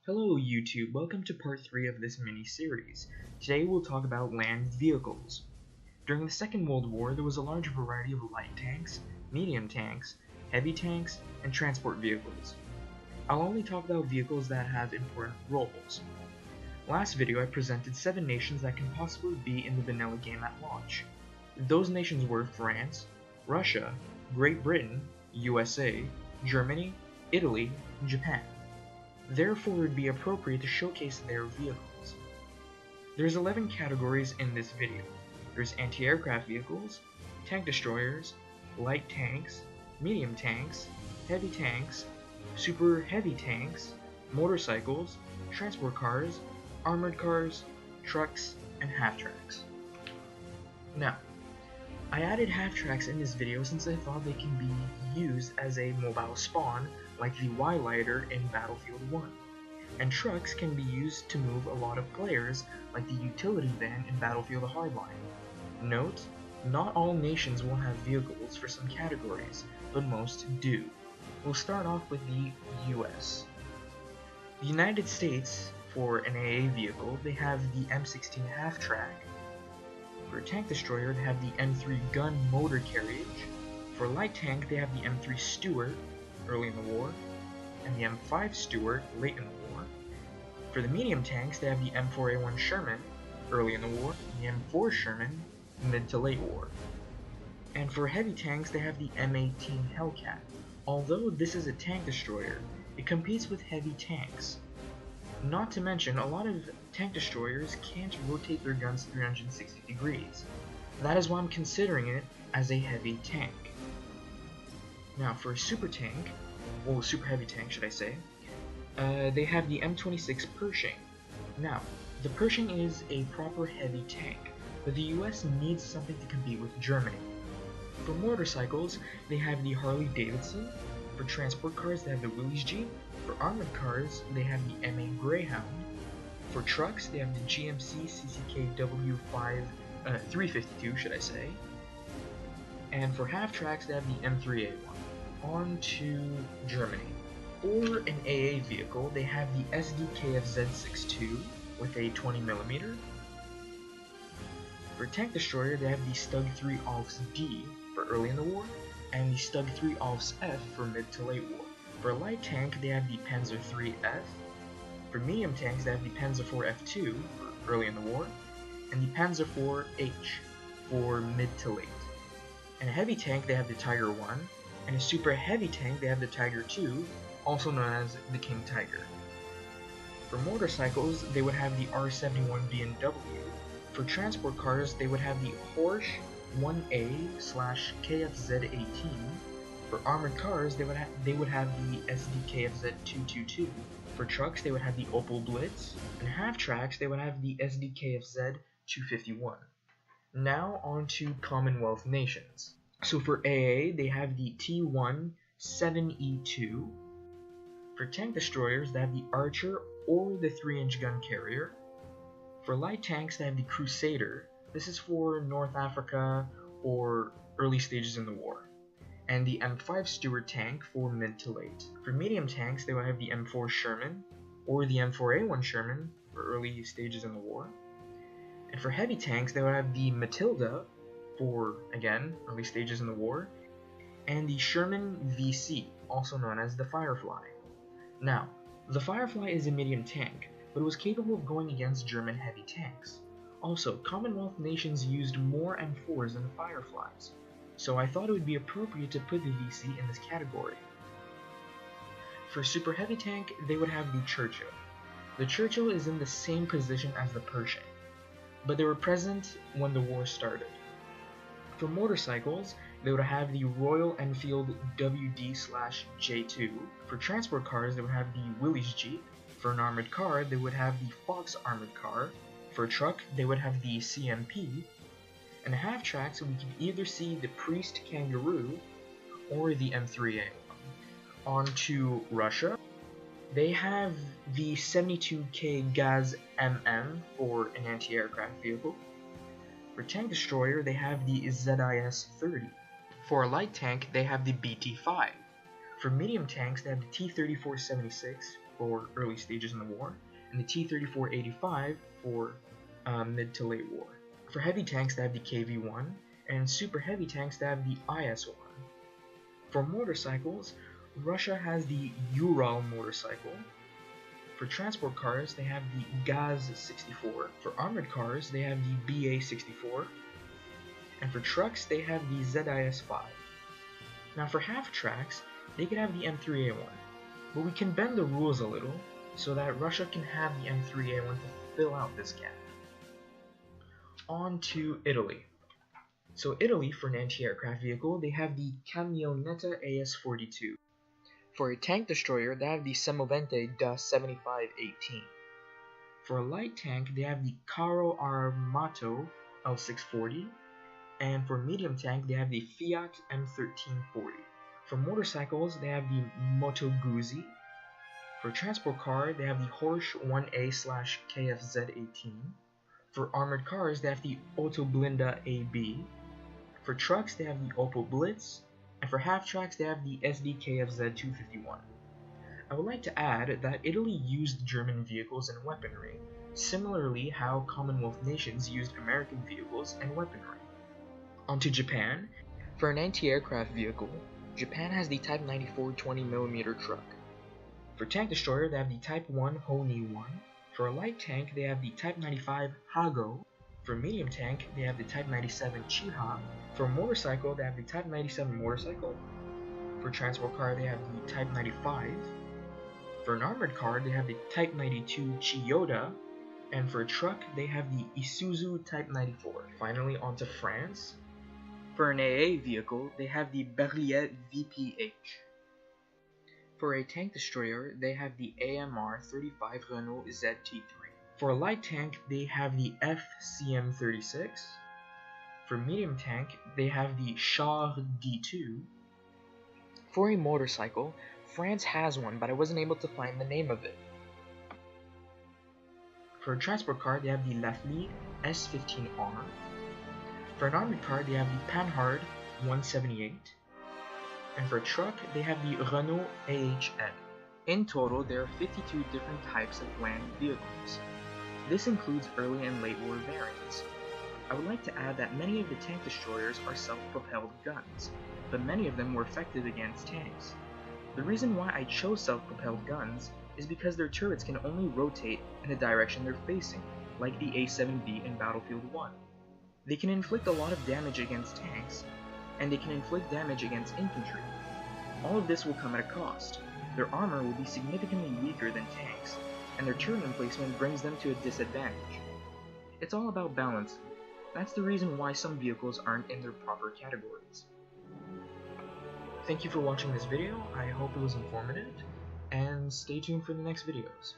Hello YouTube, welcome to part 3 of this mini-series. Today we'll talk about land vehicles. During the Second World War, there was a large variety of light tanks, medium tanks, heavy tanks, and transport vehicles. I'll only talk about vehicles that have important roles. Last video I presented 7 nations that can possibly be in the vanilla game at launch. Those nations were France, Russia, Great Britain, USA, Germany, Italy, and Japan. Therefore, it would be appropriate to showcase their vehicles. There's 11 categories in this video. There's anti-aircraft vehicles, tank destroyers, light tanks, medium tanks, heavy tanks, super heavy tanks, motorcycles, transport cars, armored cars, trucks, and half-tracks. Now, I added half-tracks in this video since I thought they can be used as a mobile spawn like the Y-Lighter in Battlefield 1, and trucks can be used to move a lot of players like the utility van in Battlefield Hardline. Note, not all nations will have vehicles for some categories, but most do. We'll start off with the US. The United States, for an AA vehicle, they have the M16 half-track. For a tank destroyer, they have the M3 gun motor carriage. For a light tank, they have the M3 Stuart, early in the war, and the M5 Stuart, late in the war. For the medium tanks, they have the M4A1 Sherman, early in the war, and the M4 Sherman, mid to late war. And for heavy tanks, they have the M18 Hellcat. Although this is a tank destroyer, it competes with heavy tanks. Not to mention, a lot of tank destroyers can't rotate their guns 360 degrees. That is why I'm considering it as a heavy tank. Now for a super tank, or super heavy tank should I say, they have the M26 Pershing. Now, the Pershing is a proper heavy tank, but the US needs something to compete with Germany. For motorcycles, they have the Harley Davidson. For transport cars, they have the Willys Jeep. For armored cars, they have the MA Greyhound. For trucks, they have the GMC CCK W5 352, should I say. And for half-tracks, they have the M3A1. On to Germany. For an AA vehicle, they have the SDKFZ62 with a 20mm. For tank destroyer, they have the Stug 3 Alfs D for early in the war, and the Stug 3 Alfs F for mid to late war. For a light tank, they have the Panzer 3 F. For medium tanks, they have the Panzer 4 F2 for early in the war, and the Panzer 4 H for mid to late. And a heavy tank, they have the Tiger 1, and a super heavy tank, they have the Tiger 2, also known as the King Tiger. For motorcycles, they would have the R71 BMW. For transport cars, they would have the Porsche 1A/KFZ18. For armored cars, they would have the SDKFZ222. For trucks, they would have the Opel Blitz, and half-tracks, they would have the SDKFZ251. Now on to Commonwealth nations. So for AA, they have the T1 7E2. For tank destroyers, they have the Archer or the 3-inch gun carrier. For light tanks, they have the Crusader. This is for North Africa or early stages in the war. And the M5 Stuart tank for mid to late. For medium tanks, they will have the M4 Sherman or the M4A1 Sherman for early stages in the war. And for heavy tanks, they will have the Matilda for, again, early stages in the war, and the Sherman VC, also known as the Firefly. Now, the Firefly is a medium tank, but it was capable of going against German heavy tanks. Also, Commonwealth nations used more M4s than the Fireflies, so I thought it would be appropriate to put the VC in this category. For super heavy tank, they would have the Churchill. The Churchill is in the same position as the Pershing, but they were present when the war started. For motorcycles, they would have the Royal Enfield WD/J2. For transport cars, they would have the Willys Jeep. For an armored car, they would have the Fox armored car. For a truck, they would have the CMP. And half-tracks, we can either see the Priest Kangaroo or the M3A. On to Russia. They have the 72K Gaz MM for an anti-aircraft vehicle. For tank destroyer, they have the ZIS-30. For a light tank, they have the BT-5. For medium tanks, they have the T-34-76 for early stages in the war, and the T-34-85 for mid to late war. For heavy tanks, they have the KV-1, and super heavy tanks, they have the IS-1. For motorcycles, Russia has the Ural motorcycle. For transport cars, they have the Gaz-64. For armored cars, they have the BA-64. And for trucks, they have the ZIS-5. Now for half-tracks, they could have the M3A1. But we can bend the rules a little, so that Russia can have the M3A1 to fill out this gap. On to Italy. So Italy, for an anti-aircraft vehicle, they have the Camionetta AS-42. For a tank destroyer, they have the Semovente da 7518. For a light tank, they have the Carro Armato L640. And for medium tank, they have the Fiat M1340. For motorcycles, they have the Moto Guzzi. For transport car, they have the Horsch 1A/KFZ18. For armored cars, they have the Autoblinda AB. For trucks, they have the Opel Blitz. And for half-tracks, they have the SDKFZ251. I would like to add that Italy used German vehicles and weaponry, similarly how Commonwealth nations used American vehicles and weaponry. On to Japan. For an anti-aircraft vehicle, Japan has the Type 94 20mm truck. For tank destroyer, they have the Type 1 Honi-1. For a light tank, they have the Type 95 Hago. For a medium tank, they have the Type 97 Chiha. For a motorcycle, they have the Type 97 motorcycle. For a transport car, they have the Type 95. For an armored car, they have the Type 92 Chiyoda. And for a truck, they have the Isuzu Type 94. Finally, on to France. For an AA vehicle, they have the Berliet VPH. For a tank destroyer, they have the AMR-35 Renault ZT3. For a light tank, they have the FCM-36. For medium tank, they have the Char D2. For a motorcycle, France has one, but I wasn't able to find the name of it. For a transport car, they have the Lafley S15R. For an armored car, they have the Panhard 178. And for a truck, they have the Renault AHN. In total, there are 52 different types of land vehicles. This includes early and late war variants. I would like to add that many of the tank destroyers are self-propelled guns, but many of them were effective against tanks. The reason why I chose self-propelled guns is because their turrets can only rotate in the direction they're facing, like the A7B in Battlefield 1. They can inflict a lot of damage against tanks, and they can inflict damage against infantry. All of this will come at a cost. Their armor will be significantly weaker than tanks, and their turret emplacement brings them to a disadvantage. It's all about balancing. That's the reason why some vehicles aren't in their proper categories. Thank you for watching this video. I hope it was informative, and stay tuned for the next videos.